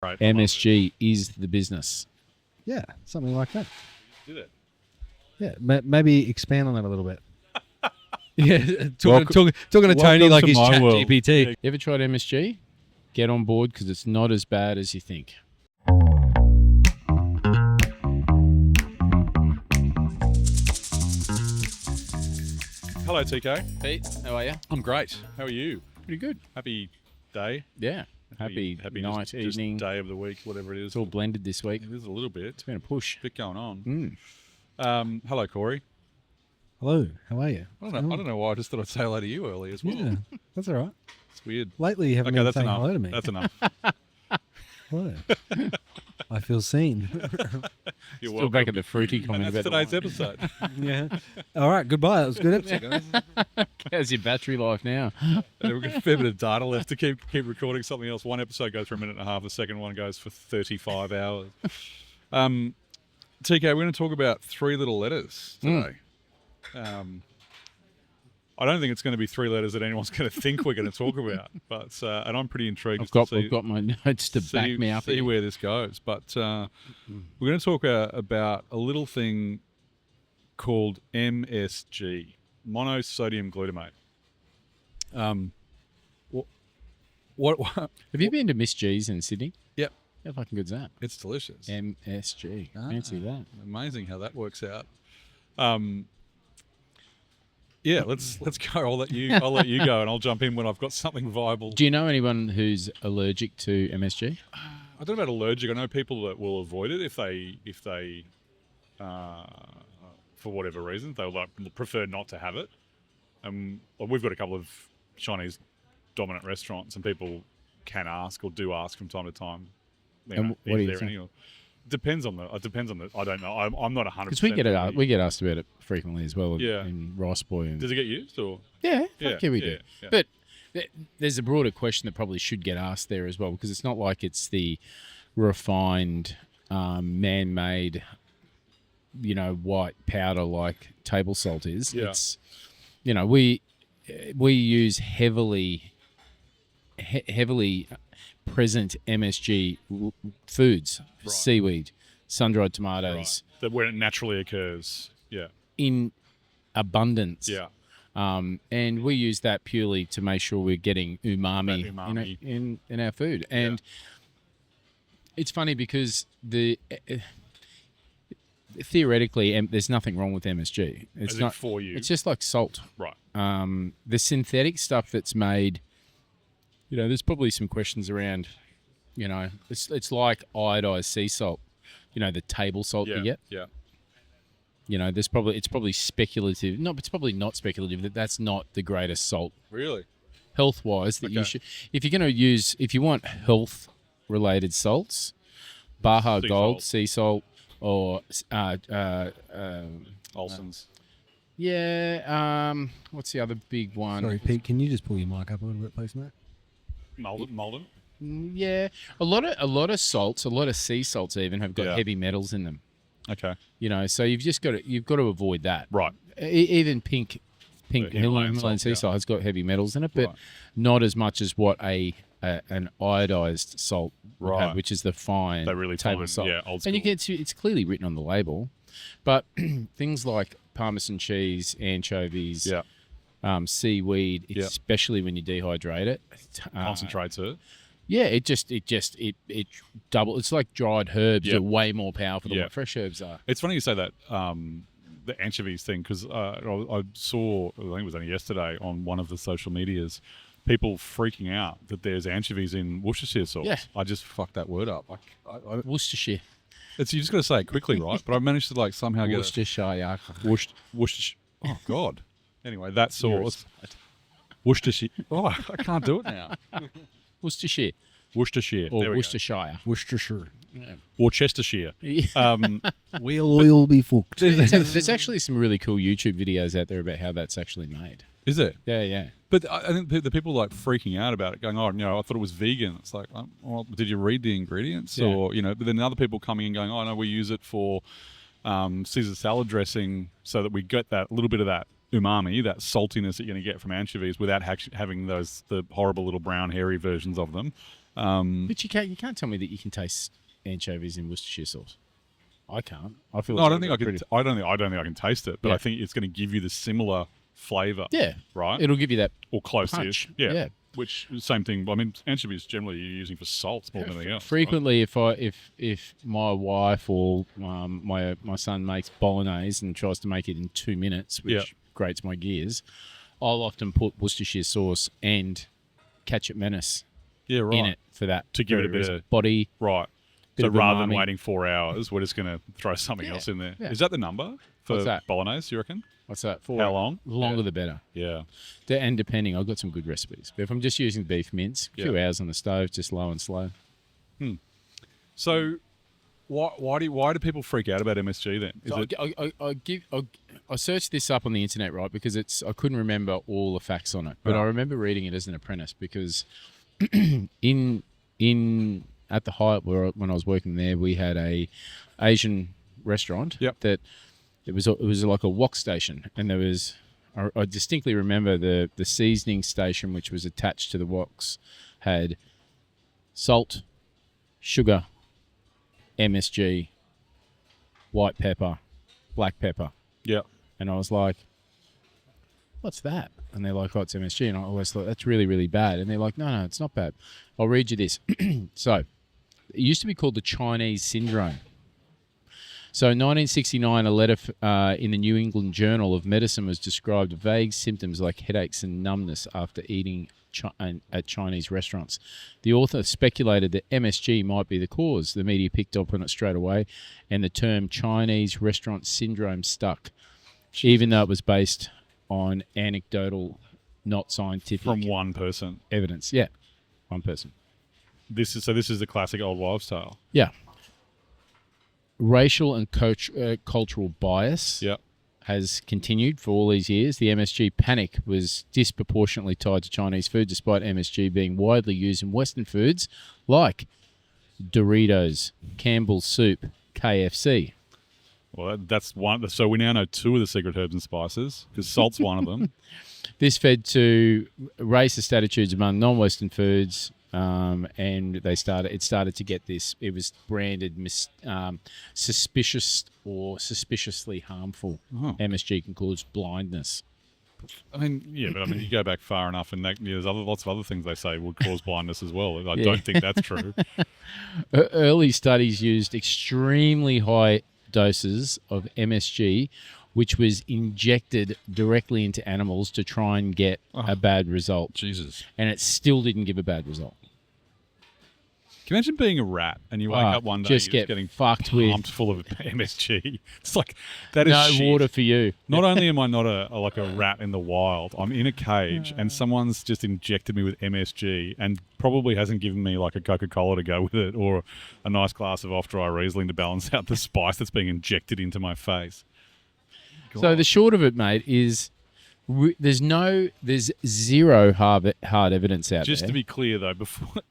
Right. MSG is the business. Yeah, something like that. Did it? Yeah, maybe expand on that a little bit. Yeah, talking to Tony like he's chat world. GPT. You ever tried MSG? Get on board because it's not as bad as you think. Hello, TK. Pete, how are you? I'm great. How are you? Pretty good. Happy day. Yeah. Happy night, just evening. day of the week, whatever it is. It's all blended this week. It is a little bit. It's been a push. Bit going on. Hello, Corey. Hello, how are you? I don't know why. I just thought I'd say hello to you early as well. Yeah, that's all right. It's weird. Lately, you haven't been saying hello to me. That's enough. Hello. I feel seen. You're Still welcome. back at the fruity And comment that's about today's episode. Yeah. All right, goodbye. That was a good episode, guys. How's your battery life now? We've got a fair bit of data left to keep recording something else. One episode goes for a minute and a half. The second one goes for 35 hours. TK, we're going to talk about three little letters today. I don't think it's going to be three letters that anyone's going to think we're going to talk about, but and I'm pretty intrigued. I've got my notes to back me up. See where this goes. But we're going to talk about a little thing called MSG, Monosodium Glutamate. What Have you been to Miss G's in Sydney? Yep. How fucking good's that? It's delicious. MSG. Fancy that. Amazing how that works out. Yeah, let's go. I'll let you go, and I'll jump in when I've got something viable. Do you know anyone who's allergic to MSG? I don't know about allergic. I know people that will avoid it if they for whatever reason they'll prefer not to have it. We've got a couple of Chinese dominant restaurants, and people can ask or do ask from time to time. And what do you think? Depends on the. I don't know. I'm not 100%. Because we get asked about it frequently as well. Yeah. In Rice Boy. And Does it get used or? Yeah, Yeah, we do. yeah. But there's a broader question that probably should get asked there as well, because it's not like it's the refined, man-made, white powder like table salt is. Yeah. It's, we use heavily present MSG foods, Right. seaweed, sun-dried tomatoes, That where it naturally occurs. Yeah. in abundance. Yeah. And we use that purely to make sure we're getting umami, That umami. In our food. And it's funny because theoretically, there's nothing wrong with MSG. It's As in not for you. It's just like salt. Right. The synthetic stuff that's made, there's probably some questions around. It's like iodized sea salt. The table salt Yeah. you get. Yeah. It's probably speculative. No, it's probably not speculative that's not the greatest salt Really. health-wise that you Okay. should. If you're going to if you want health-related salts, Baja Sea Gold, salt. sea salt, or Olsen's. what's the other big one? Sorry, Pete, can you just pull your mic up a little bit, please, mate? Malden. Yeah, a lot of salts, a lot of sea salts even have got Yeah. heavy metals in them. Okay. So you've got to avoid that. Right. Even pink Himalayan Himalayan salt, sea yeah. salt has got heavy metals in it, but Right. not as much as what an iodized salt would have, Right. which is the fine They really table fine, salt. yeah, old And school. it's clearly written on the label, but things like Parmesan cheese, anchovies, Yeah. seaweed, Yeah. especially when you dehydrate it, Concentrates it. yeah, it double. It's like dried herbs. Yep. They're way more powerful than Yeah. what fresh herbs are. It's funny you say that, the anchovies thing, because I saw, I think it was only yesterday, on one of the social medias, people freaking out that there's anchovies in Worcestershire sauce. Yeah. I just fucked that word up. Worcestershire. You just got to say it quickly, right? But I managed to somehow get Worcestershire. Worcestershire. Oh, God. Anyway, that sauce. Worcestershire. Oh, I can't do it now. Worcestershire. Worcestershire. Or There we go. Worcestershire. Worcestershire. Or Chestershire. We'll be fucked. There's actually some really cool YouTube videos out there about how that's actually made. Is it? Yeah. But I think the people freaking out about it, going, "Oh, I thought it was vegan." It's like, well, did you read the ingredients? Yeah. Or but then other people coming and going, "Oh no, we use it for Caesar salad dressing, so that we get that little bit of that umami, that saltiness that you're going to get from anchovies, without having the horrible little brown hairy versions of them." But you can't tell me that you can taste anchovies in Worcestershire sauce. I can't. I feel. No, like I don't think I pretty- can. I don't think I can taste it, but Yeah. I think it's going to give you the similar flavour. Yeah, Right. It'll give you that Or close punch. to. Yeah. Yeah. Which same thing. I mean, anchovies generally you're using for salts more than anything else. Frequently, if my wife or my son makes bolognese and tries to make it in 2 minutes, which Yeah. grates my gears, I'll often put Worcestershire sauce and ketchup menace Right? Yeah. Right. in it for that To give it a very bit reason. of- body. Right. Bit So of rather than umami. waiting 4 hours, we're just going to throw something Yeah, else in there. yeah. Is that the number for What's that? bolognese? You reckon? What's that for? How long? The longer Yeah. the better. Yeah. And depending, I've got some good recipes. But if I'm just using beef mince, a few hours on the stove, just low and slow. So why do people freak out about MSG then? Is So it I searched this up on the internet, right? Because I couldn't remember all the facts on it, but Right. I remember reading it as an apprentice because in at the Hyatt when I was working there, we had a Asian restaurant. Yep. That it was like a wok station, and there was I distinctly remember the seasoning station which was attached to the woks had salt, sugar, MSG, white pepper, black pepper. yeah. And I was like, what's that? And they're like, oh, it's MSG. And I always thought, that's really, really bad. And they're like, no, it's not bad. I'll read you this. So, it used to be called the Chinese syndrome. So, in 1969, a letter in the New England Journal of Medicine was described vague symptoms like headaches and numbness after eating at Chinese restaurants. The author speculated that MSG might be the cause. The media picked up on it straight away, and the term Chinese restaurant syndrome stuck, even though it was based on anecdotal, not scientific From one person. evidence. Yeah, one person. This is the classic old wives' tale. Yeah. Racial and cultural bias Yeah. has continued for all these years. The MSG panic was disproportionately tied to Chinese food, despite MSG being widely used in Western foods like Doritos, Campbell's soup, KFC. Well, that's one. So we now know 2 of the secret herbs and spices because salt's one of them. This fed to racist attitudes among non-Western foods, and it started to get this. It was branded suspicious or suspiciously harmful. Oh. MSG can cause blindness. I mean, yeah, but I mean, you go back far enough, and there's lots of other things they say would cause blindness as well. I don't think that's true. Early studies used extremely high doses of MSG, which was injected directly into animals to try and get a bad result. Jesus. And it still didn't give a bad result. Can you imagine being a rat and you wake up one day just you're get getting fucked with pumped full of MSG? It's like that is no shit. water for you. Not only am I not a rat in the wild, I'm in a cage and someone's just injected me with MSG and probably hasn't given me like a Coca-Cola to go with it or a nice glass of off-dry Riesling to balance out the spice that's being injected into my face. So the short of it, mate, is there's zero hard evidence out Just there. to be clear though, before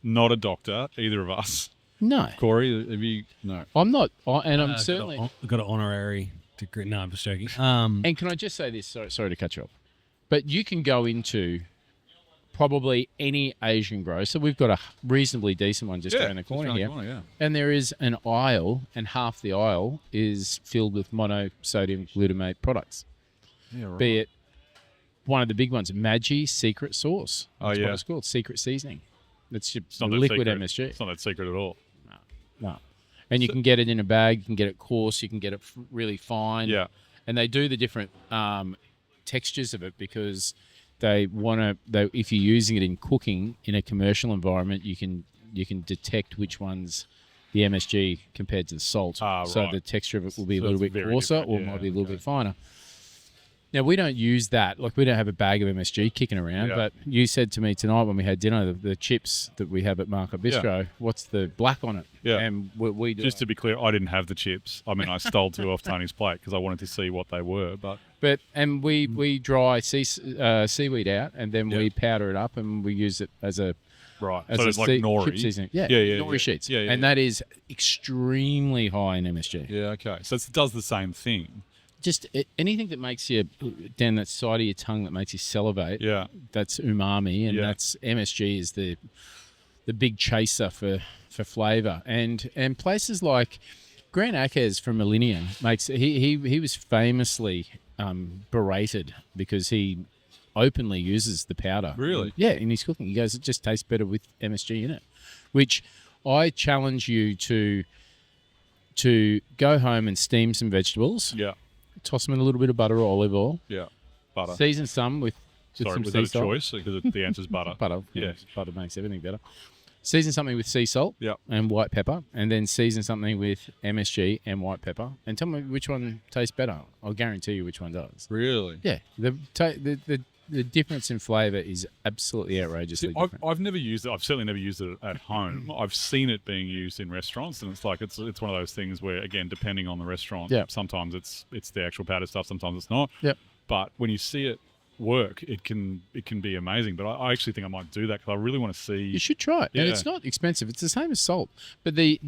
not a doctor, either of us. No, Corey, have you? No. I'm not, I'm certainly. got an honorary degree. No, I'm just joking. And can I just say this? Sorry to cut you off, but you can go into probably any Asian grocer. We've got a reasonably decent one just around the corner here. And there is an aisle, and half the aisle is filled with monosodium glutamate products. Yeah, right. Be it one of the big ones, Maggi Secret Sauce. That's yeah. what it's called, Secret Seasoning. It's your It's not that liquid secret. MSG. It's not that secret at all. No. And you can get it in a bag, you can get it coarse, you can get it really fine. Yeah. And they do the different textures of it because they want to. If you're using it in cooking in a commercial environment, you can detect which one's the MSG compared to the salt. So right. the texture of it will be So a little it's bit very coarser, different. or Yeah, might be a little bit finer. Now we don't use that. Like we don't have a bag of MSG kicking around. Yeah. But you said to me tonight when we had dinner, the chips that we have at Market Bistro, what's the black on it? Yeah. And we do. Just to be clear, I didn't have the chips. I mean, I stole 2 off Tony's plate because I wanted to see what they were. But we dry seaweed out and then we powder it up and we use it as a right, as so a it's like chip nori. seasoning. Yeah, yeah, nori yeah. sheets. Yeah, and that is extremely high in MSG. Yeah, okay. So it does the same thing. Just anything that makes you down that side of your tongue that makes you salivate. Yeah. That's umami, and Yeah. that's MSG is the the big chaser for flavour, and places like Grant Acres from Millennium makes he was famously berated because he openly uses the powder. Really? Yeah, in his cooking. He goes, it just tastes better with MSG in it, which I challenge you to go home and steam some vegetables. Yeah. Toss them in a little bit of butter or olive oil. Yeah. Butter. Season some with Sorry, some was sea that a salt. choice? Because the answer's butter. Butter. Yeah. Butter makes everything better. Season something with sea salt Yeah. and white pepper, and then season something with MSG and white pepper, and tell me which one tastes better. I'll guarantee you which one does. Really? Yeah, the difference in flavour is absolutely outrageously See, different. I've never used it. I've certainly never used it at home. I've seen it being used in restaurants, and it's like it's one of those things where, again, depending on the restaurant, Yeah. sometimes it's the actual powdered stuff, sometimes it's not. Yep. But when you see it work, it can be amazing. But I actually think I might do that because I really want to see. You should try it, and Yeah. it's not expensive. It's the same as salt, but the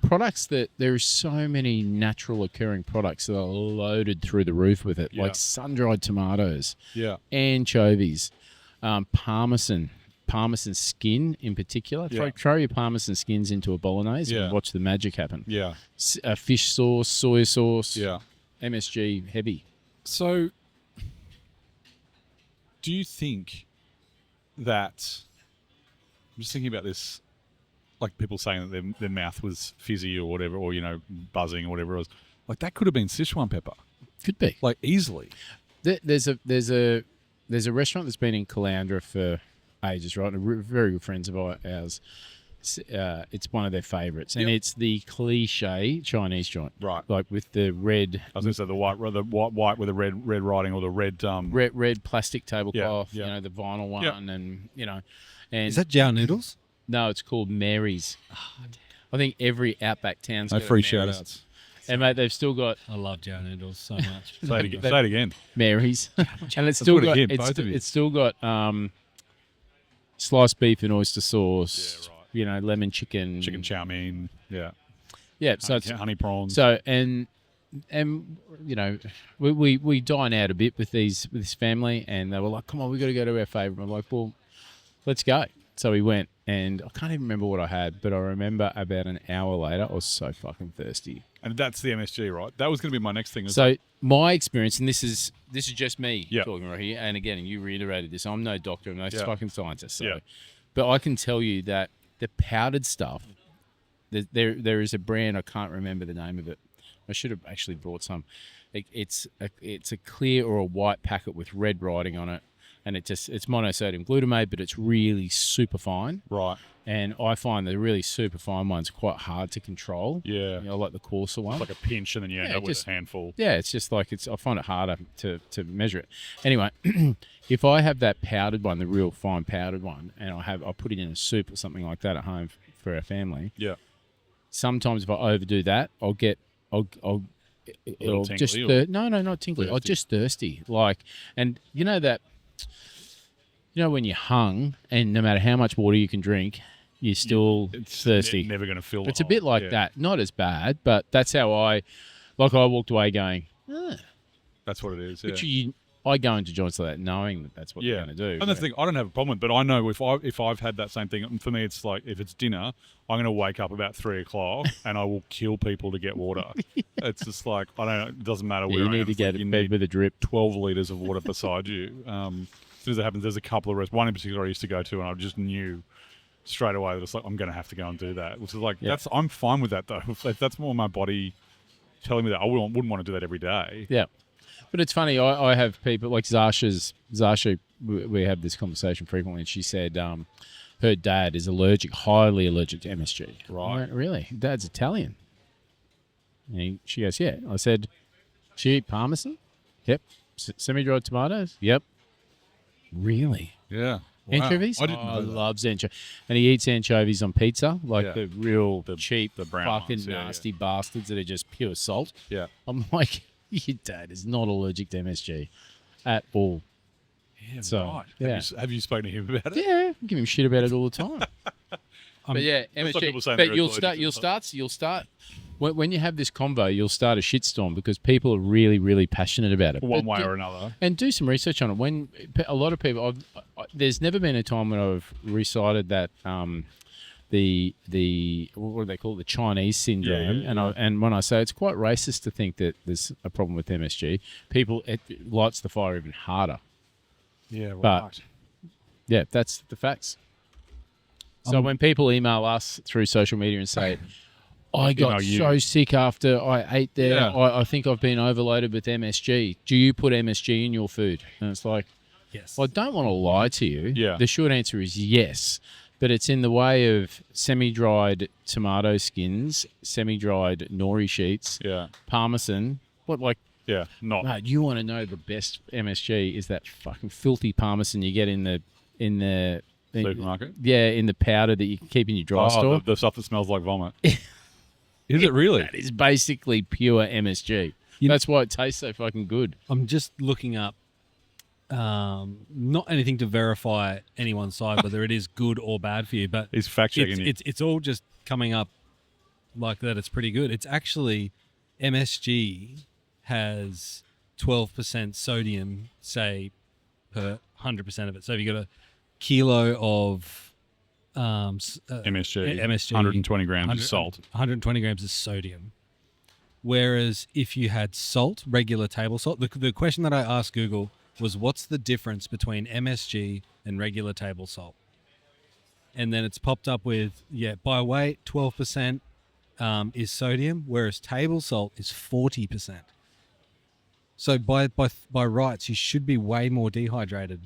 products that there are so many natural occurring products that are loaded through the roof with it, Yeah. like sun-dried tomatoes, Yeah. anchovies, Parmesan skin in particular. Yeah. Throw your Parmesan skins into a bolognese Yeah. and watch the magic happen. Yeah. Fish sauce, soy sauce, Yeah. MSG heavy. So, do you think that? I'm just thinking about this, like people saying that their mouth was fizzy or whatever, or buzzing or whatever it was. Like that could have been Sichuan pepper, Could be. like easily. There's a restaurant that's been in Caloundra for ages, right? And very good friends of ours. It's one of their favourites, and Yep. it's the cliche Chinese joint, Right. like with the red I was going to say the white with the red writing, or the red red plastic tablecloth, yeah. the vinyl one, Yep. and Is that Jow Noodles? no, it's called Mary's. I think every Outback town's No got a free Mary's. shout outs. And mate, they've still got I love Jow Noodles so much. Say it again. Say it again. Mary's, and it's still put it got again, both of you. it's still got sliced beef and oyster sauce. Yeah, right. Lemon chicken, Chicken chow mein. Yeah. Yeah, so it's honey prawns. so and we dine out a bit with this family, and they were like, "Come on, we got to go to our favourite." I'm like, "Well, let's go." So we went, and I can't even remember what I had, but I remember about an hour later, I was so fucking thirsty. And that's the MSG, right? That was going to be my next thing. So my experience, and this is just me Yep. talking right here, and again, you reiterated this. I'm no doctor, I'm no Yeah. fucking scientist, so, Yeah. but I can tell you that the powdered stuff, there is a brand, I can't remember the name of it. I should have actually brought some. It's a clear or a white packet with red writing on it, and it's monosodium glutamate, but it's really super fine. right. And I find the really super fine ones quite hard to control. Yeah. I like the coarser one. It's like a pinch, and then you end Yeah, up with just- a handful. Yeah, it's just like I find it harder to measure it. Anyway, if I have that powdered one, the real fine powdered one, and I put it in a soup or something like that at home for our family. Yeah. Sometimes if I overdo that, it'll just tingly or- no, not tingly. I'll Thirsty. just thirsty. Like, and when you're hung, and no matter how much water you can drink, you're still thirsty. Never going to fill. It's the a bit hole. like Yeah. that. Not as bad, but that's how I walked away going, That's what it is. Yeah. But I go into joints like that knowing that that's what Yeah. you're going to do. And that's the thing, I don't have a problem with it, but I know if I've had that same thing, for me it's like if it's dinner, I'm going to wake up about 3 o'clock and I will kill people to get water. It's just like, it doesn't matter where you I need am. to It's get like in you bed need with a drip. 12 litres of water beside you. As soon as it happens, there's a couple of one in particular I used to go to, and I just knew straight away that it's like, I'm going to have to go and do that. Which is like, I'm fine with that though. If that's more my body telling me that, I wouldn't want to do that every day. Yeah. But it's funny, I have people like Zasha, we have this conversation frequently, and she said her dad is highly allergic to MSG. Right. I went, really? Dad's Italian. And she goes, yeah. I said, she eat Parmesan? Yep. Semi-dried tomatoes? Yep. Really? Yeah. Wow. Anchovies? I didn't I know that. loves anchovies. And he eats anchovies on pizza, like Yeah. the real cheap, the brown fucking ones, yeah, nasty bastards that are just pure salt. Yeah. I'm like, your dad is not allergic to MSG at all. Yeah, So, right. yeah. Have you spoken to him about it? Yeah, I give him shit about it all the time. But yeah, That's what people say MSG. they're But allergic to you'll start when you have this convo, you'll start a shitstorm because people are really, really passionate about it. One way or another. And do some research on it. When a lot of people, there's never been a time when I've recited that the what do they call it, the Chinese syndrome, and when I say it's quite racist to think that there's a problem with MSG, it lights the fire even harder. Yeah, right. But yeah, that's the facts. So when people email us through social media and say, I got so sick after I ate there, I think I've been overloaded with MSG. Do you put MSG in your food? And it's like, Yes. well, I don't want to lie to you. Yeah. The short answer is yes. But it's in the way of semi-dried tomato skins, semi-dried nori sheets, Parmesan. Not. Mate, you want to know the best MSG is that fucking filthy Parmesan you get in the Supermarket? Yeah, in the powder that you can keep in your dry store. The stuff that smells like vomit. Is it really? That is basically pure MSG. That's why it tastes so fucking good. I'm just looking up, not anything to verify anyone's side, whether it is good or bad for you, but He's fact-checking you. it's all just coming up like that. It's pretty good. It's actually MSG has 12% sodium, say, per 100% of it. So if you got a kilo of MSG, 120 grams of salt. 120 grams of sodium. Whereas if you had salt, regular table salt, the question that I asked Google was, what's the difference between MSG and regular table salt? And then it's popped up with, by weight, 12% is sodium, whereas table salt is 40%. So by rights, you should be way more dehydrated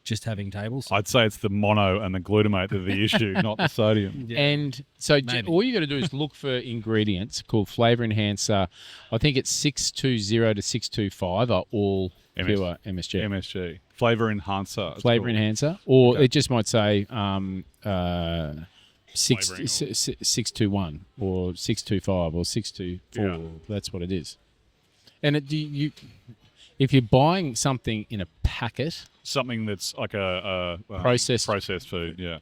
just having table salt. I'd say it's the mono and the glutamate that are the issue, not the sodium. Yeah. And so Maybe. all you got to do is look for ingredients called flavour enhancer. I think it's 620 to 625 are all pure MSG. MSG. Flavour enhancer. Flavour enhancer. Or it just might say 621 or 625 or 624. Yeah. That's what it is. And if you're buying something in a packet, something that's like a processed food,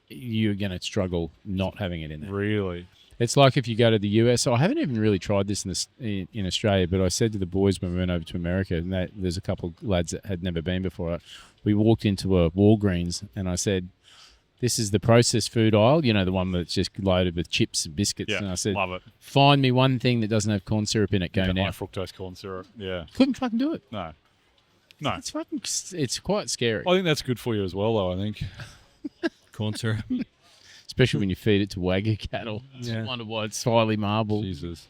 you're going to struggle not having it in there. Really? It's like if you go to the US. I haven't even really tried this in Australia, but I said to the boys when we went over to America, and there's a couple of lads that had never been before. We walked into a Walgreens, and I said, "This is the processed food aisle. You know, the one that's just loaded with chips and biscuits." Yeah, and I said, love it. "Find me one thing that doesn't have corn syrup in it. Go now." High fructose corn syrup. Yeah. Couldn't fucking do it. No. It's quite scary. I think that's good for you as well, though. I think. Corn syrup. Especially when you feed it to Wagyu cattle. Yeah. I wonder why it's highly marbled. Jesus.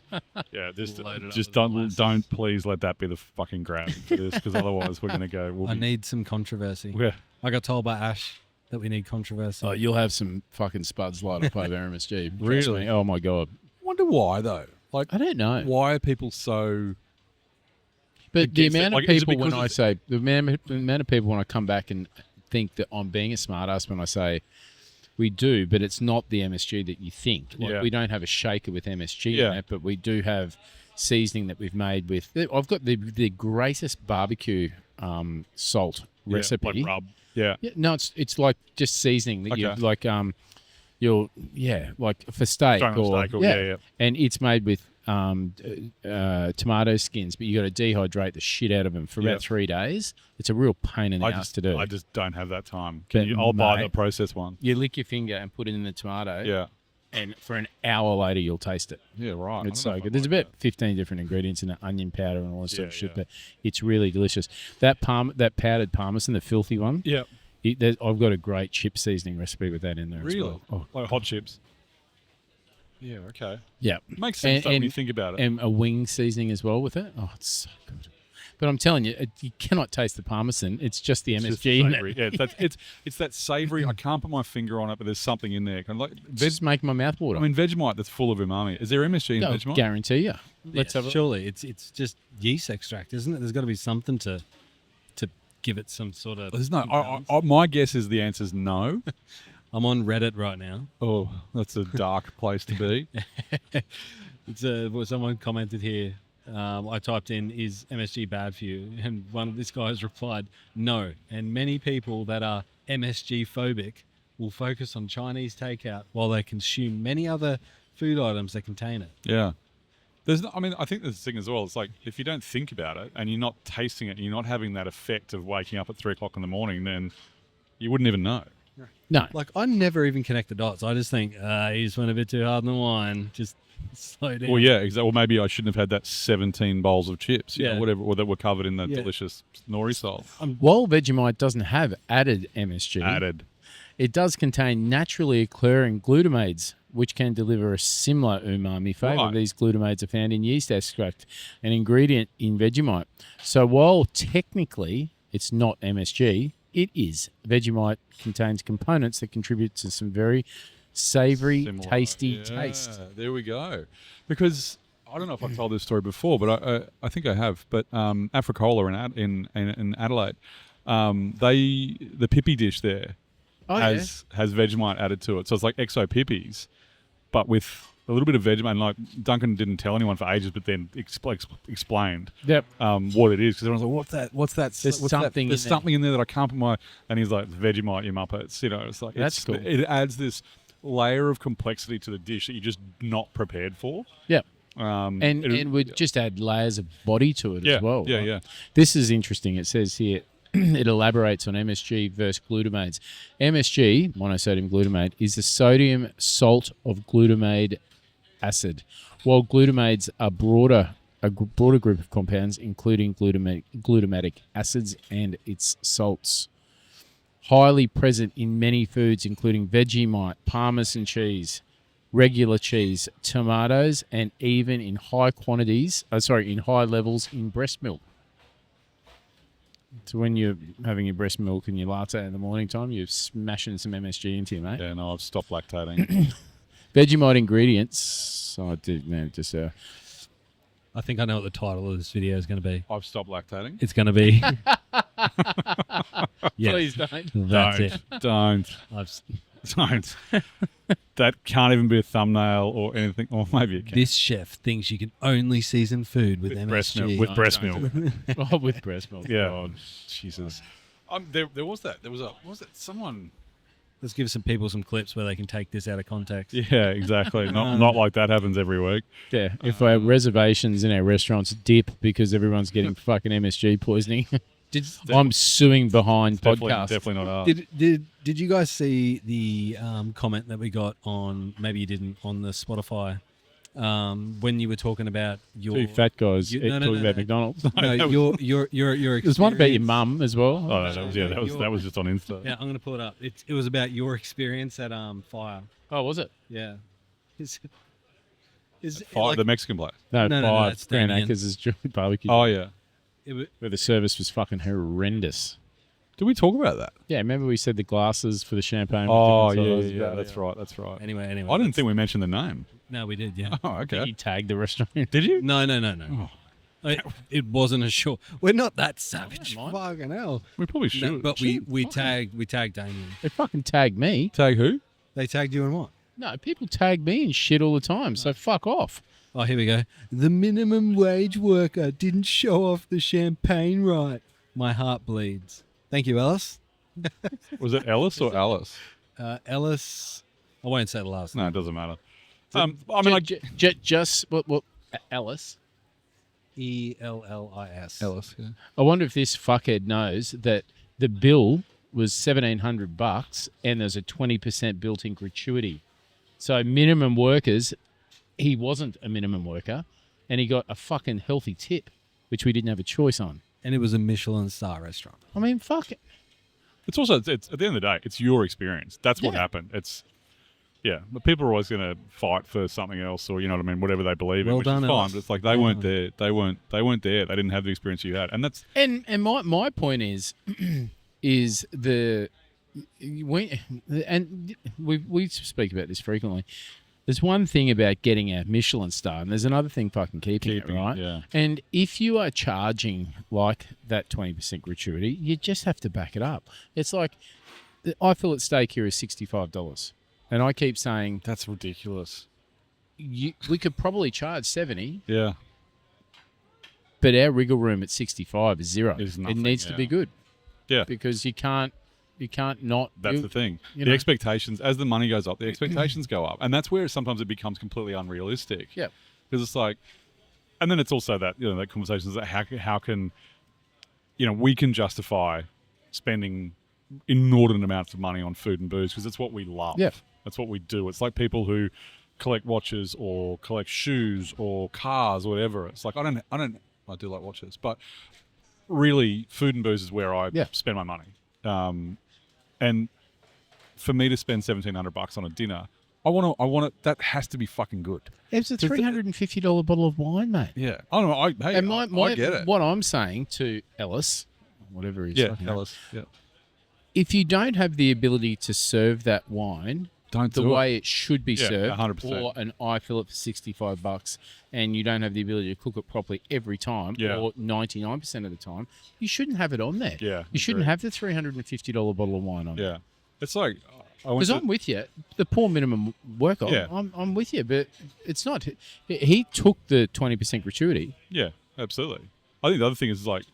Yeah, just Loaded up don't please let that be the fucking grab for this, because otherwise we're gonna go. I need some controversy. Yeah. I got told by Ash that we need controversy. Oh, you'll have some fucking spuds light up over MSG. Trust Really? me. Oh my god. Wonder why though? Like, I don't know. why are people so? But the against it? amount of Like, is it people when because I it's- say the amount of people when I come back and think that I'm being a smartass when I say we do, but it's not the MSG that you think. Like, Yeah. we don't have a shaker with MSG Yeah. in it, but we do have seasoning that we've made with. I've got the greatest barbecue salt recipe. Like rub. Yeah. Yeah, no, it's like just seasoning that you Okay. like like for steak Throwing on or steak or- yeah. and it's made with tomato skins, but you got to dehydrate the shit out of them for Yeah. about 3 days. It's a real pain in the ass to do. I just don't have that time. But, I'll buy mate, the processed one. You lick your finger and put it in the tomato, Yeah. and for an hour later you'll taste it. Yeah. Right. It's I don't know so if good. I There's like about 15 different ingredients in it, onion powder and all that sort of Yeah, shit, yeah. but it's really delicious. That powdered Parmesan, the filthy one. that. Yeah. I've got a great chip seasoning recipe with that in there as Really? well. Oh, Like hot chips. Yeah. Okay. yeah. Makes sense though when you think about it. And a wing seasoning as well with it. Oh, it's so good. But I'm telling you, you cannot taste the Parmesan. It's just the It's just MSG in savoury. it. Yeah, it's that savoury. I can't put my finger on it, but there's something in there. Kind of like It's just making my mouth water. I mean, Vegemite that's full of umami. Is there MSG in No, Vegemite? guarantee you. Let's have a Surely it's just yeast extract, isn't it? There's got to be something to give it some sort of. There's no. My guess is the answer's no. I'm on Reddit right now. Oh, that's a dark place to be. It's someone commented here. I typed in, "Is MSG bad for you?" And one of these guys replied, "No." And many people that are MSG phobic will focus on Chinese takeout while they consume many other food items that contain it. Yeah. I think there's a thing as well. It's like if you don't think about it and you're not tasting it, and you're not having that effect of waking up at 3 o'clock in the morning, then you wouldn't even know. No. Like, I never even connect the dots. I just think, he just went a bit too hard on the wine. Just slow down. Well, yeah, exactly. Well, maybe I shouldn't have had that 17 bowls of chips, you know, Yeah. whatever, or that were covered in the Yeah. delicious nori salt. While Vegemite doesn't have added MSG, Added. it does contain naturally occurring glutamates, which can deliver a similar umami flavour. Right. These glutamates are found in yeast extract, an ingredient in Vegemite. So while technically it's not MSG, it is. Vegemite contains components that contribute to some very savoury, Similar. tasty Yeah, taste. There we go. Because I don't know if I've told this story before, but I think I have. But Africola in Adelaide, the pippy dish there has Vegemite added to it. So it's like exo pippies, but with a little bit of Vegemite. And like Duncan didn't tell anyone for ages, but then explained Yep. what it is, because everyone's like, what's that? There's What's something There's in there. something in there that I can't put my. And he's like, Vegemite, you muppets. You know, it's like That's cool. It adds this layer of complexity to the dish that you're just not prepared for. Yep. And And we just add layers of body to it as well. Yeah, right? yeah. This is interesting. It says here, it elaborates on MSG versus glutamates. MSG, monosodium glutamate, is the sodium salt of glutamate acid, while glutamates are a broader group of compounds, including glutamatic acids and its salts. Highly present in many foods, including Vegemite, Parmesan cheese, regular cheese, tomatoes, and even in high levels in breast milk. So when you're having your breast milk and your latte in the morning time, you're smashing some MSG into you, mate. Yeah, no, I've stopped lactating. Vegemite ingredients. Oh, I did, man. Just I think I know what the title of this video is going to be. I've stopped lactating. It's going to be... Yes, please don't. that's it. Don't. Don't. That can't even be a thumbnail or anything. Or maybe it can. This chef thinks you can only season food with MSG. breast milk. With breast milk. Oh, with breast milk. Yeah. God. Jesus. There was that. There was what was it? Someone. Let's give some people some clips where they can take this out of context. Yeah, exactly. Not like that happens every week. Yeah. If our reservations in our restaurants dip because everyone's getting fucking MSG poisoning, I'm suing behind podcasts. Definitely not us. Did you guys see the comment that we got on? Maybe you didn't, on the Spotify when you were talking about your Two fat guys talking about McDonald's. No, your experience. There's one about your mum as well. Oh, no, that was just on Insta. Yeah, I'm gonna pull it up. It was about your experience at Fire. Oh, was it? Yeah. Is Fire, like, the Mexican place. No, No, Five. that's Grand Damien. Acres is barbecue. Oh yeah. Where the service was fucking horrendous. Did we talk about that? Yeah, remember we said the glasses for the champagne? were Oh different yeah, sizes? yeah. That's right. That's right. Anyway. I didn't think we mentioned the name. No, we did. Yeah. Oh, okay. He tagged the restaurant. Did you? No. Oh. It wasn't a short. We're not that savage. mind. Fucking hell. We probably should. No, but we tagged Damien. They fucking tagged me. Tag who? They tagged you in what? No, people tag me and shit all the time, so fuck off. Oh, here we go. The minimum wage worker didn't show off the champagne right. My heart bleeds. Thank you, Ellis. Was it Ellis or Alice? Ellis. I won't say the last name. No, it doesn't matter. I mean, like Just what Alice? Ellis. Ellis. Yeah. I wonder if this fuckhead knows that the bill was $1,700 and there's a 20% built-in gratuity. So minimum workers, he wasn't a minimum worker, and he got a fucking healthy tip, which we didn't have a choice on. And it was a Michelin star restaurant. I mean, fuck it. It's also it's at the end of the day, it's your experience. That's what Yeah. happened. But people are always going to fight for something else, or you know what I mean, whatever they believe in, Well which done, is fine. Ellis. But it's like they weren't there. They weren't there. They didn't have the experience you had, and that's And my point is we speak about this frequently. There's one thing about getting a Michelin star, and there's another thing fucking keeping it, right? Yeah. And if you are charging like that 20% gratuity, you just have to back it up. It's like I fillet steak here is $65, and I keep saying that's ridiculous. we could probably charge 70, Yeah. but our wriggle room at 65 is zero. Is It nothing, needs to be yeah. good Yeah. because you can't not. That's the thing. you The know. expectations, as the money goes up, the expectations go up. And that's where sometimes it becomes completely unrealistic. Yeah. Because it's like, And then it's also that, that conversation is that how can, we can justify spending inordinate amounts of money on food and booze because it's what we love. Yeah. That's what we do. It's like people who collect watches or collect shoes or cars or whatever. It's like, I do like watches, but really food and booze is where I spend my money. And for me to spend $1,700 on a dinner, I want it. That has to be fucking good. It's a $350 bottle of wine, mate. Yeah, I don't know. I get it. What I'm saying to Ellis, whatever he's Ellis. Yeah. If you don't have the ability to serve that wine the way it should be served, 100%. or an eye fillet for $65, and you don't have the ability to cook it properly every time, or 99% of the time, you shouldn't have it on there. Yeah, you shouldn't have the $350 bottle of wine on there. Yeah, it's like because I'm with you. The poor minimum worker, I'm with you, but it's not. He took the 20% gratuity. Yeah, absolutely. I think the other thing is like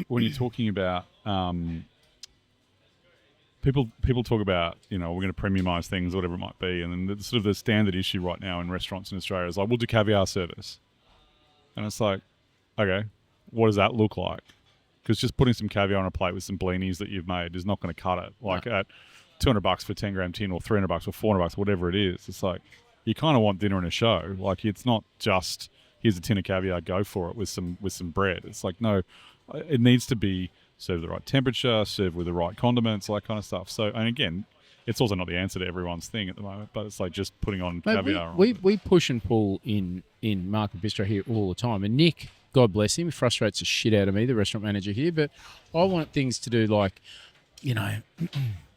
when you're talking about people talk about we're going to premiumize things, whatever it might be, and then sort of the standard issue right now in restaurants in Australia is like we'll do caviar service, and it's like, okay, what does that look like? Because just putting some caviar on a plate with some blinis that you've made is not going to cut it. Like at $200 for 10-gram tin, or $300 or $400, whatever it is, it's like you kind of want dinner and a show. Like it's not just here's a tin of caviar, go for it with some bread. It's like no, it needs to be served at the right temperature, served with the right condiments, all that kind of stuff. So, and again, it's also not the answer to everyone's thing at the moment, but it's like just putting on caviar. We push and pull in Market Bistro here all the time, and Nick, God bless him, frustrates the shit out of me, the restaurant manager here, but I want things to do like,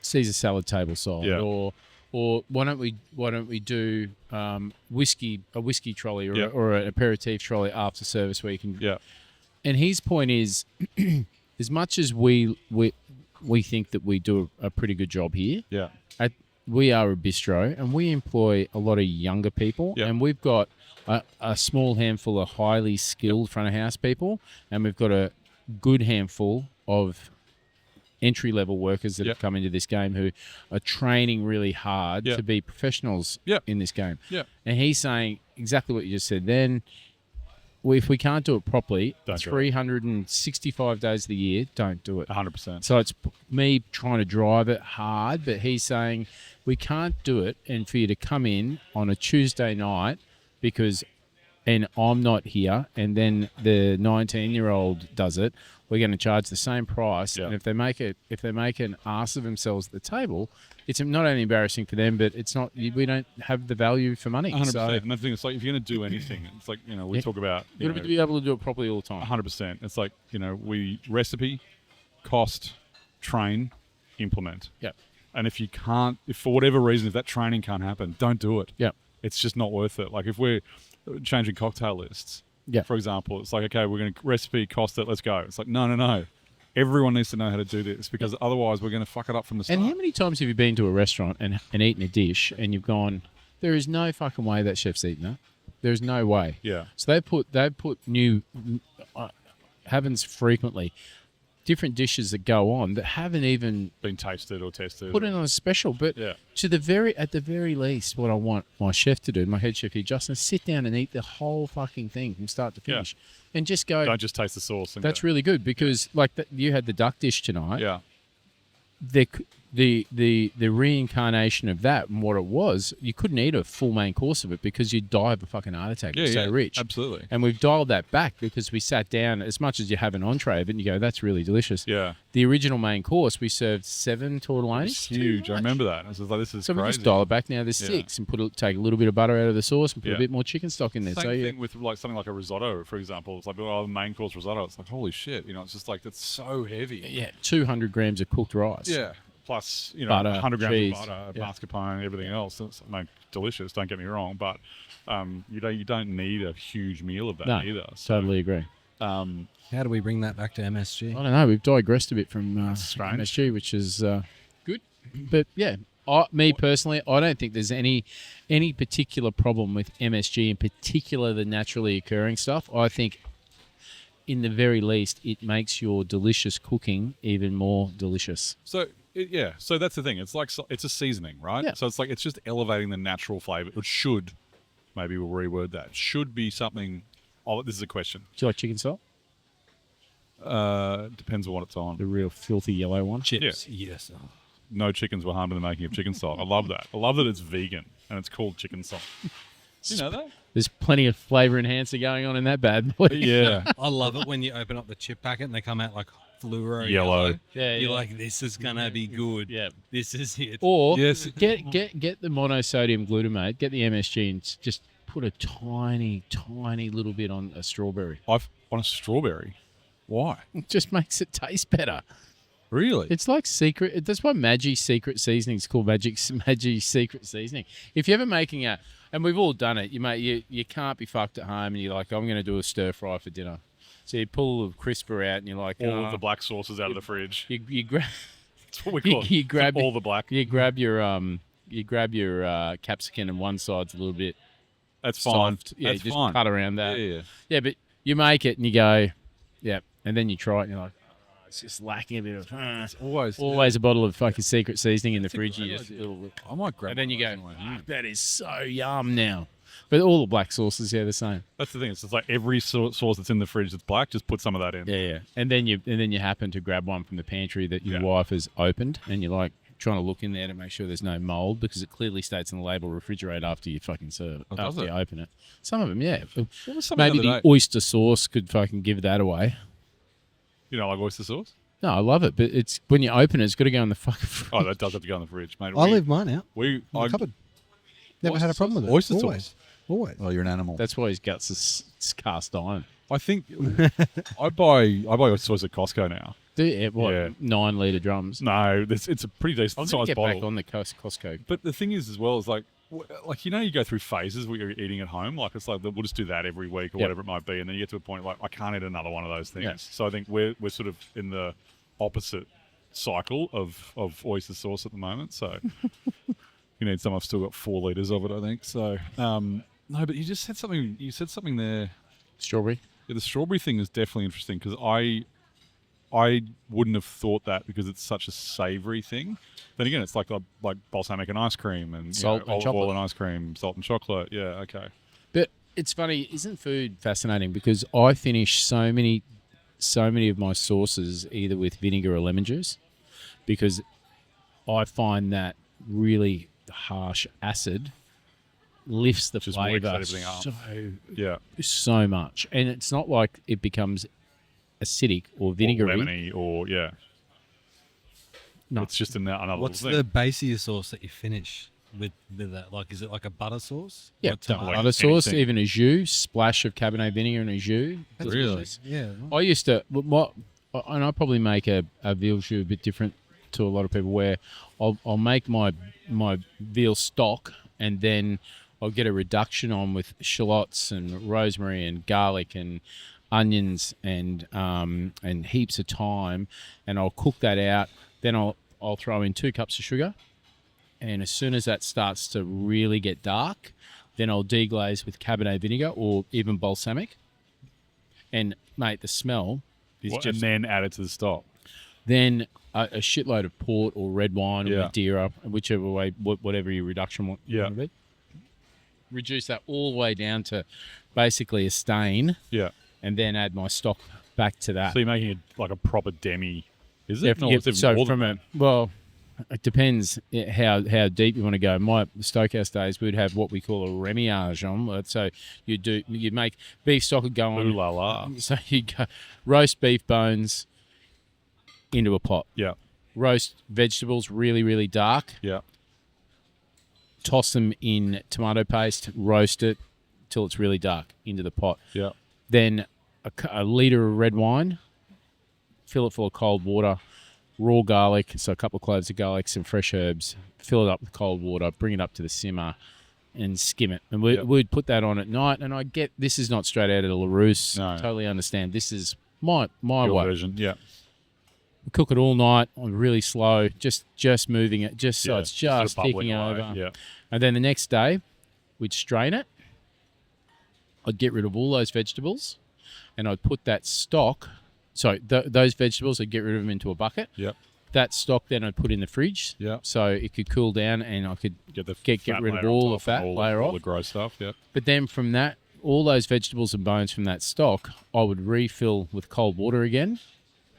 Caesar salad table side, or why don't we do a whiskey trolley or an aperitif trolley after service where you can. Yeah. And his point is, as much as we think that we do a pretty good job here, we are a bistro and we employ a lot of younger people, and we've got a small handful of highly skilled front of house people, and we've got a good handful of entry-level workers that have come into this game who are training really hard to be professionals in this game. Yeah. And he's saying exactly what you just said then. If we can't do it properly, 365 days of the year, don't do it. 100%. So it's me trying to drive it hard, but he's saying we can't do it, and for you to come in on a Tuesday night and I'm not here, and then the 19-year-old does it, we're going to charge the same price. And if they make an ass of themselves at the table, it's not only embarrassing for them, but it's not. We don't have the value for money. 100%. So, and the thing is, like, if you're going to do anything, it's like we talk about you got to be able to do it properly all the time. 100%. It's like we recipe, cost, train, implement. Yeah. And if for whatever reason, if that training can't happen, don't do it. Yeah. It's just not worth it. Like if we're changing cocktail lists, for example, it's like, okay, we're going to recipe, cost it, let's go. It's like, no. Everyone needs to know how to do this because otherwise we're going to fuck it up from the start. And how many times have you been to a restaurant and eaten a dish and you've gone, there is no fucking way that chef's eaten that. There's no way. Yeah. So they put new, happens frequently, different dishes that go on that haven't even been tasted or tested. Put it on a special. But at the very least, what I want my chef to do, my head chef here, Justin, sit down and eat the whole fucking thing from start to finish. And just go. Don't just taste the sauce. That's really good because you had the duck dish tonight. Yeah. The reincarnation of that and what it was, you couldn't eat a full main course of it because you'd die of a fucking heart attack. It's so rich. Absolutely. And we've dialed that back because we sat down, as much as you have an entree of it and you go, that's really delicious. Yeah. The original main course, we served 7 tortellinis. It's huge. I remember that. I was like, this is so crazy. we just dial it back now. There's 6 and take a little bit of butter out of the sauce and put a bit more chicken stock in there. Same thing with like something like a risotto, for example. It's like the main course risotto. It's like, holy shit. It's just like, that's so heavy. Yeah. 200 grams of cooked rice. Yeah. Plus, butter, 100 grams cheese, of butter, mascarpone, everything else. It's delicious, don't get me wrong, but you don't need a huge meal of that either. So, totally agree. How do we bring that back to MSG? I don't know. We've digressed a bit from MSG, which is good. But yeah, me personally, I don't think there's any particular problem with MSG, in particular the naturally occurring stuff. I think, in the very least, it makes your delicious cooking even more delicious. So that's the thing. It's like it's a seasoning, right? Yeah. So it's like it's just elevating the natural flavor. It should, maybe we'll reword that. Should be something This is a question. Do you like chicken salt? Depends on what it's on. The real filthy yellow one. Chips. Yes. Oh. No chickens were harmed in the making of chicken salt. I love that. I love that it's vegan and it's called chicken salt. Do you know that? There's plenty of flavour enhancer going on in that bad boy. Yeah. I love it when you open up the chip packet and they come out like fluoro Yellow. Yeah, You're yeah. like, this is gonna be good. Yeah. This is it. Or Yes. get the monosodium glutamate, get the MSG, and just put a tiny little bit on a strawberry. On a strawberry. Why? It just makes it taste better. Really? It's like secret. That's why Maggi secret seasoning is called Maggi secret seasoning. If you're ever making and we've all done it, you can't be fucked at home, and you're like, I'm going to do a stir fry for dinner. So you pull the crisper out, and you're like, all of the black sauces out of the fridge. You grab. That's what we call it. You grab all the black. You grab your capsicum, and one side's a little bit That's fine. soft. Yeah, That's you just fine. cut around that. Yeah. Yeah, but you make it and you go, yeah, and then you try it and you're like, oh, it's just lacking a bit of. Always. A bottle of fucking secret seasoning in the fridge. You great just idea. little, I might grab and then one you of go, those anyway. that is so yum now. But all the black sauces, yeah, the same. That's the thing. It's just like every sauce that's in the fridge that's black, just put some of that in. Yeah, yeah. And then you happen to grab one from the pantry that your Yeah. wife has opened, and you're like trying to look in there to make sure there's no mold, because it clearly states on the label refrigerate after you fucking serve it, Oh, does after it? you open it. Some of them, yeah. What was some Maybe the other the day? oyster sauce could fucking give that away. You know, like oyster sauce? No, I love it, but it's when you open it, it's got to go in the fucking fridge. Oh, that does have to go in the fridge, mate. I leave mine out in the I, cupboard. Never had a problem with it. Oyster sauce? Always. Always. Oh, you're an animal. That's why his guts is cast iron. I think I buy oyster sauce at Costco now. Do you, what, Yeah. 9 litre drums? No, it's a pretty decent I'm going size to get bottle. back on the Costco. But the thing is, as well, is like you know, you go through phases where you're eating at home. Like it's like we'll just do that every week or Yep. whatever it might be, and then you get to a point like I can't eat another one of those things. Yeah. So I think we're sort of in the opposite cycle of oyster sauce at the moment. So you need some. I've still got 4 liters of it, I think. So no, but you just said something. You said something there. Strawberry? Yeah, the strawberry thing is definitely interesting because I wouldn't have thought that because it's such a savoury thing. Then again, it's like balsamic and ice cream and Salt and olive chocolate. oil and ice cream, salt and chocolate. Yeah, okay. But it's funny, isn't food fascinating? Because I finish so many of my sauces either with vinegar or lemon juice, because I find that really harsh acid lifts the Just wakes flavour everything up. Yeah, so much, and it's not like it becomes acidic or vinegary. or lemony, or yeah. No. It's just another What's little the thing. base of your sauce that you finish with that? Like, is it like a butter sauce? Yeah, Or tomato? like butter sauce, anything. even a jus, splash of Cabernet vinegar in a jus. That's Really? nice. Yeah. I used to, and I probably make a veal jus a bit different to a lot of people, where I'll make my veal stock, and then I'll get a reduction on with shallots and rosemary and garlic and onions and heaps of thyme, and I'll cook that out. Then I'll throw in 2 cups of sugar, and as soon as that starts to really get dark, then I'll deglaze with Cabernet vinegar or even balsamic. And mate, the smell is and just then add it to the stock. then a shitload of port or red wine or Yeah. Madeira, whichever way, whatever your reduction want Yeah. to be. Reduce that all the way down to basically a stain, Yeah. and then add my stock back to that. So you're making it like a proper demi, is it? Yeah, No, yeah, it's even so more from than it depends how deep you want to go. My Stokehouse days, we'd have what we call a remillage on. So you make beef stock would go that. on. Ooh la la. So you go roast beef bones into a pot. Yeah. Roast vegetables really, really dark. Yeah. Toss them in tomato paste. Roast it till it's really dark into the pot. Yeah. Then a litre of red wine. Fill it full of cold water. Raw garlic, so a couple of cloves of garlic, some fresh herbs. Fill it up with cold water. Bring it up to the simmer and skim it. And we'd put that on at night. And I get this is not straight out of the LaRousse. No. Totally understand. This is my Your way. version. Yeah. We cook it all night on really slow, just moving it, just so Yeah. it's Sort of just bubbling ticking away. over. Yeah. And then the next day, we'd strain it. I'd get rid of all those vegetables, and I'd put that stock. So those vegetables, I'd get rid of them into a bucket. Yep. That stock then I'd put in the fridge, Yeah. so it could cool down, and I could Get the Get fat rid of layer all on the top fat and layer all off. the gross stuff. Yeah. But then from that, all those vegetables and bones from that stock, I would refill with cold water again,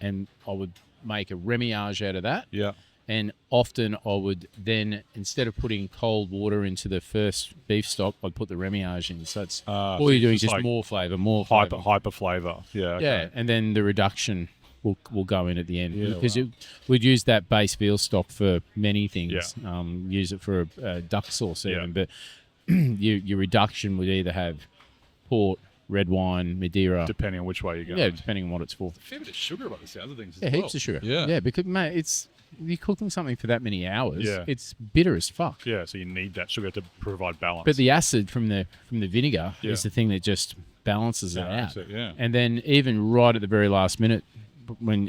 and I would make a remillage out of that. Yeah. And often I would then, instead of putting cold water into the first beef stock, I'd put the remillage in. So it's all so you're doing is just just like more flavour, more Hyper flavour. flavor. Yeah. Okay. Yeah, and then the reduction will go in at the end. Yeah, Because wow. we'd use that base veal stock for many things. Yeah. Use it for a duck sauce even. Yeah. But your reduction would either have port, red wine, Madeira. Depending on which way you go. Yeah, depending on what it's for. A fair bit of sugar by the sounds of things. Yeah, as heaps well. of sugar. Yeah. Yeah, because, mate, you're cooking something for that many hours. Yeah. It's bitter as fuck. Yeah. So you need that sugar to provide balance. But the acid from the vinegar Yeah. is the thing that just balances it Balance out. it, yeah. And then even right at the very last minute,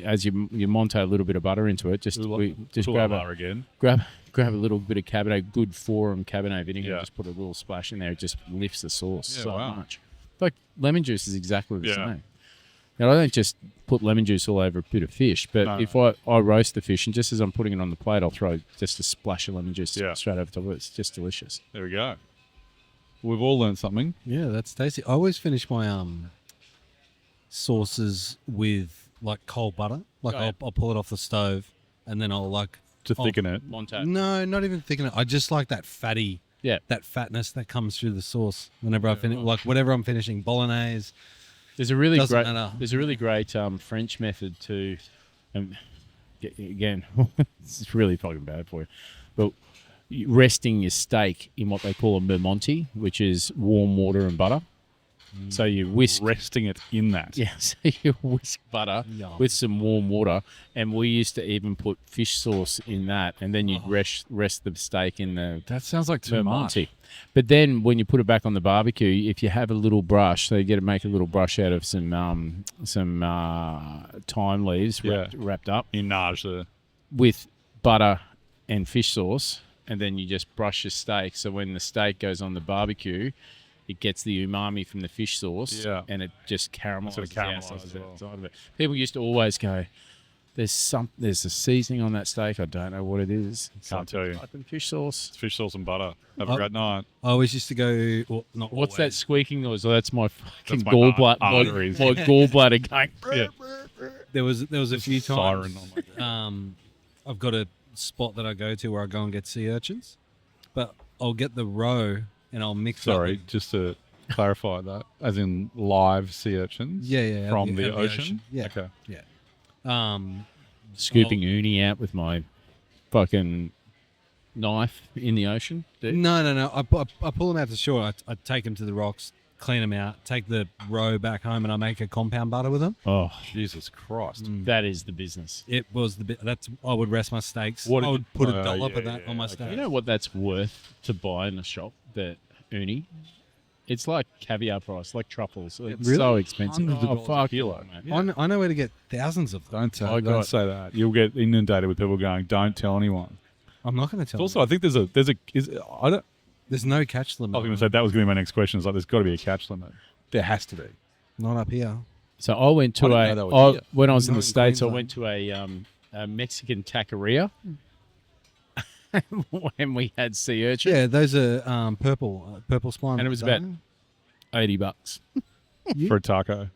as you monte a little bit of butter into it, just grab again. grab a little bit of Cabernet, good Forum Cabernet vinegar, Yeah. and just put a little splash in there. It just lifts the sauce Yeah, so wow. much. Like lemon juice is exactly the Yeah. same. Now, I don't just put lemon juice all over a bit of fish, but No. if I roast the fish, and just as I'm putting it on the plate, I'll throw just a splash of lemon juice Yeah. straight over top of it. It's just delicious. There we go. We've all learned something. Yeah, that's tasty. I always finish my sauces with like cold butter. Like Oh, yeah. I'll pull it off the stove and then I'll like To thicken it. Monte. No, not even thicken it. I just like that fatty, Yeah. that fatness that comes through the sauce whenever I finish. Like whatever I'm finishing, bolognese. There's a really Doesn't great. matter. There's a really great French method to. Again, it's really fucking bad for you, but resting your steak in what they call a mermonti, which is warm water and butter. So you whisk. Resting it in that. Yeah, so you whisk butter Yum. with some warm water, and we used to even put fish sauce in that, and then you'd rest the steak in the That sounds like too much. Monty. But then when you put it back on the barbecue, if you have a little brush, so you get to make a little brush out of some thyme leaves wrapped up You nudge the. with butter and fish sauce, and then you just brush your steak. So when the steak goes on the barbecue, it gets the umami from the fish sauce, Yeah. and it just caramelizes Sort of the caramelizes outside as well. of it. People used to always go, there's a seasoning on that steak. I don't know what it is. Can't tell you. Fucking fish sauce. It's fish sauce and butter. Have a Oh. great night. I always used to go. Well, not What's that always. squeaking noise? Oh, that's my fucking That's my gallbladder. arteries. My gallbladder going. Yeah. There was a few times. Siren. Oh my God. I've got a spot that I go to where I go and get sea urchins, but I'll get the roe and I'll mix. Sorry, Up just to clarify that, as in live sea urchins. Yeah, From out the of ocean. Yeah, Okay. yeah. Scooping uni out with my fucking knife in the ocean. Dude. No. I pull them out to shore. I take them to the rocks, clean them out, take the roe back home, and I make a compound butter with them. Oh, Jesus Christ. That is the business. It was the bit that's I would rest my steaks. What I did would you- put a oh, dollop yeah, of that yeah, on my okay. steak. You know what that's worth to buy in a shop? That uni. It's like caviar price, like truffles. It's Really? so expensive. Hundreds of Oh, dollars a fuck kilo. mate. I know where to get thousands of them. Don't say that. You'll get inundated with people going, "Don't tell anyone." I'm not going to tell. Also, I think there's a I don't. There's no catch limit. I was going to say that was going to be my next question. It's like there's got to be a catch limit. There has to be. Not up here. So I went to I didn't know that was here. when I was in Not the in States, I Queensland. went to a Mexican taqueria. When we had sea urchin, Yeah, those are purple spine. and it was about $80 For a taco.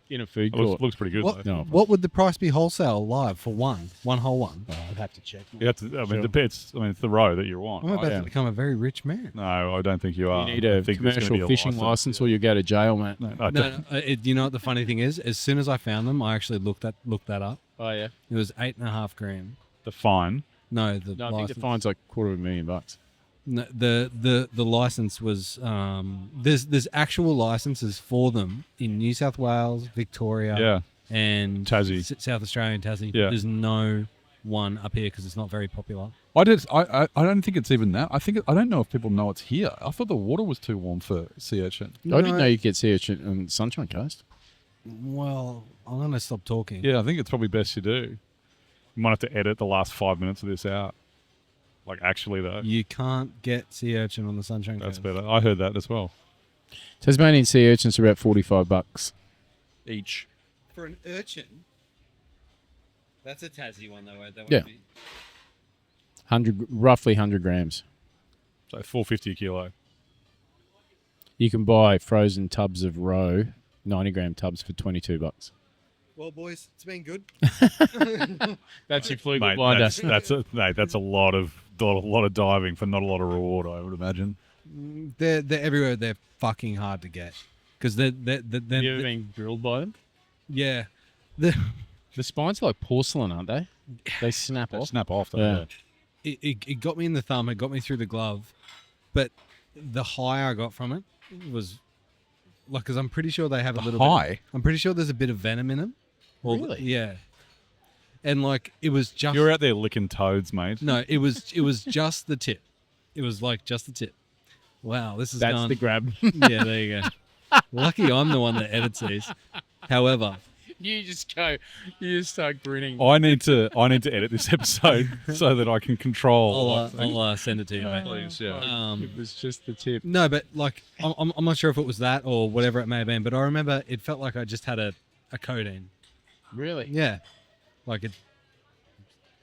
in a food It looks, court. looks pretty good. What, though. No. what would the price be wholesale live for one whole one? I'd have to check. You have to, I mean, it depends. I mean, it's the row that you want. I'm about right? to become a very rich man. No, I don't think you are. You need I a think there's gonna be commercial a fishing license, or you go to jail, mate. I No, don't- you know what the funny thing is? As soon as I found them, I actually looked that up. Oh yeah. It was 8.5 grand. The fine. No, the No, I think license. the fine's like $250,000. No, the license was there's actual licenses for them in New South Wales, Victoria, Yeah. and Tassie. South Australia and Tassie. Yeah. There's no one up here because it's not very popular. I don't think it's even that. I don't know if people know it's here. I thought the water was too warm for sea urchin. I didn't know you could get sea urchin on Sunshine Coast. Well, I'm gonna stop talking. Yeah, I think it's probably best you do. You might have to edit the last 5 minutes of this out. Like, actually, though. You can't get sea urchin on the Sunshine That's Coast. better. I heard that as well. Tasmanian sea urchins are about $45. Each. For an urchin, that's a Tassie one though. That Yeah. Roughly 100 grams. So $4.50 a kilo. You can buy frozen tubs of roe, 90-gram tubs for $22. Well, boys, it's been good. That's your fluke Mate, blinder. that's a lot of diving for not a lot of reward, I would imagine. They're everywhere. They're fucking hard to get because they're You ever been grilled by them? yeah. The spines are like porcelain, aren't they? They snap They off. snap off. Don't Yeah. they? It got me in the thumb. It got me through the glove, but the high I got from it was like because I'm pretty sure they have a little high? Bit, I'm pretty sure there's a bit of venom in them. Really? Yeah. And like it was just You're out there licking toads, mate. no, it was just the tip. It was like just the tip. Wow, this is That's gone. the grab. Yeah, there you go. Lucky I'm the one that edits these. However, You just start grinning. I need to edit this episode so that I can control. I'll send it to you, mate. Please, yeah. It was just the tip. No, but like I'm not sure if it was that or whatever it may have been, but I remember it felt like I just had a codeine. Really? Yeah, like it.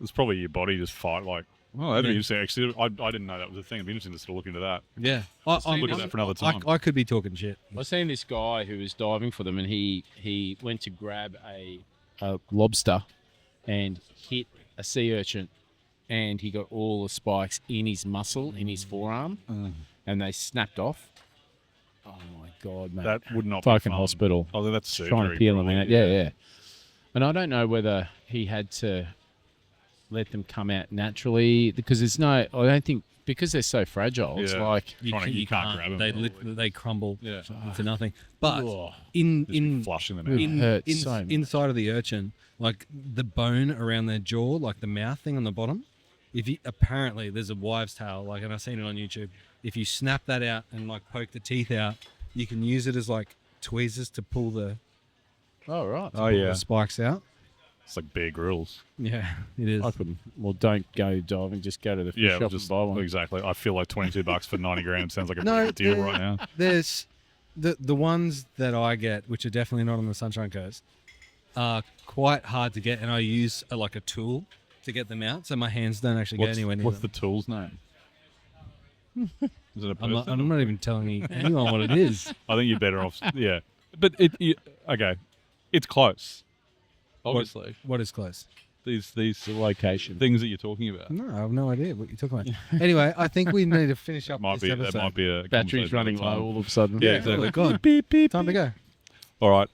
It's probably your body just fight like. Oh, that'd be interesting. Actually, I didn't know that was a thing. It'd be interesting to sort of look into that. Yeah, Look at that for another time. I could be talking shit. I seen this guy who was diving for them, and he went to grab a lobster and hit a sea urchin, and he got all the spikes in his muscle, in his forearm, and they snapped off. Oh my god, mate! That would not Fucking be fun. hospital. Oh, that's surgery. Trying to peel them probably. out. Yeah. And I don't know whether he had to let them come out naturally because there's no. I don't think because they're so fragile. It's Yeah. like You can't grab 'em, They probably. they crumble Yeah. to nothing. But Ugh. in Flushing them It out. hurts so much. inside of the urchin, like the bone around their jaw, like the mouth thing on the bottom. If you apparently there's a wives' tale, like, and I've seen it on YouTube. If you snap that out and like poke the teeth out, you can use it as like tweezers to pull the Oh right. Oh yeah, the spikes out. it's like Bear Grylls. Yeah, it is. I couldn't. Well, don't go diving. Just go to the fish Yeah, shop just and buy one. exactly. I feel like $22 for 90 grams sounds like a No, pretty good deal the- right now. There's the ones that I get, which are definitely not on the Sunshine Coast, are quite hard to get, and I use like a tool to get them out, so my hands don't actually go anywhere near What's the them. tool's name? Is it a person? I'm not even telling anyone what it is. I think you're better off. Yeah, but okay, it's close. Obviously, What is close? these The location. things that you're talking about No, I have no idea what you're talking about. Anyway, I think we need to finish up might this be that episode. might be a Battery's conversation running at a time. low all of a sudden. Yeah, exactly. God. Beep, beep, Time to beep. go. All right.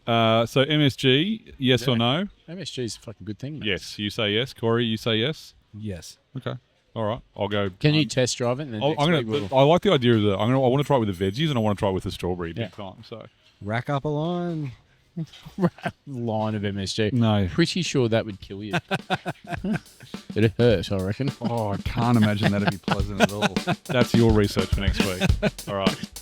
So MSG, yes or no? MSG is a fucking good thing, mate. Yes. You say yes. Corey, you say yes. Yes. Okay. All right. I'll go. Can you test drive it? And then I'm next gonna. week we'll- I like the idea of the. I want to try it with the veggies and I want to try it with the strawberry big time. So Rack up a line. line of MSG. no. Pretty sure that would kill you. It'd hurt, I reckon. Oh, I can't imagine that'd be pleasant at all. That's your research for next week. All right.